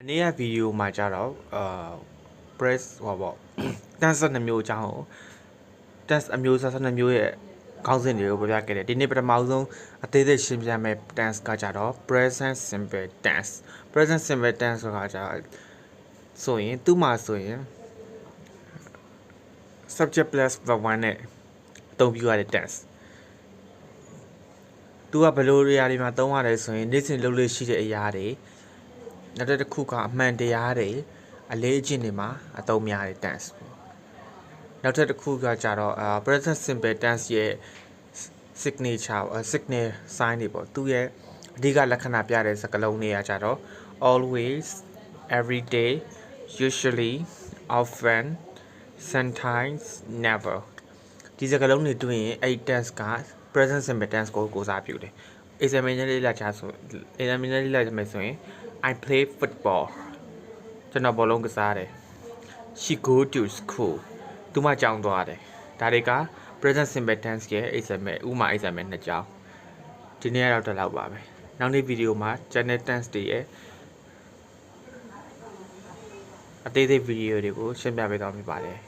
နေ့ကဗီဒီယိုမှာကြတော့press ဟောပေါ့ dance 2မျိုးအကြောင်းကို dance အမျိုးအစား2မျိုးရဲ့ခေါင်းစဉ်တွေကိုပြပြခဲ့တယ်ဒီနေ့ပထမဆုံးအသေးစိတ်ရှင်းပြမယ် dance ကကြတော့ present simple dance present simple dance ဆိုတာကြဆိုရင်သူ့မှာဆိုရင် subject plus verb 1နဲ့အသုံးပြုရတဲ့ dance သူကဘယ်လိုနေရာတွေမှာသုံးရတယ်ဆိုရင်နေ့စဉ်လုပ်လို့ရှိတဲ့အရာတွေနောက်တစ်ခုကအမှန်တရားတွေအလေးအကျင့်တွေမှာအသုံးများတဲ့ dance နောက်တစ်ခုကကြတော့present simple tense ရဲ့ signature signal sign တွေပေါ့သူရဲ့အဓိကလက္ခဏာပြတဲ့စကားလုံးတွေကကြတော့ always every day usually often sometimes never ဒီစကားလုံးတွေတွေ့ရင်အဲ့ tense က present simple tense ကိုစားပြုတယ် example နဲ့လေ့လာကြဆို example နဲ့လေ့လာကြမယ်ဆိုရင် I play football ကျွန်တော်ဘောလုံးကစားတယ် she go to school သူမကျောင်းသွားတယ်ဒါတွေက present simple tense ရဲ့ example ဥပမာ example နှစ်ကြောင်းဒီနေ့ကတော့တက်လောက်ပါပဲနောက်နေ့ဗီဒီယိုမှာ channel tense တွေရဲ့အသေးစိတ်ဗီဒီယိုတွေကိုရှင်းပြပေးသွားမှာဖြစ်ပါတယ်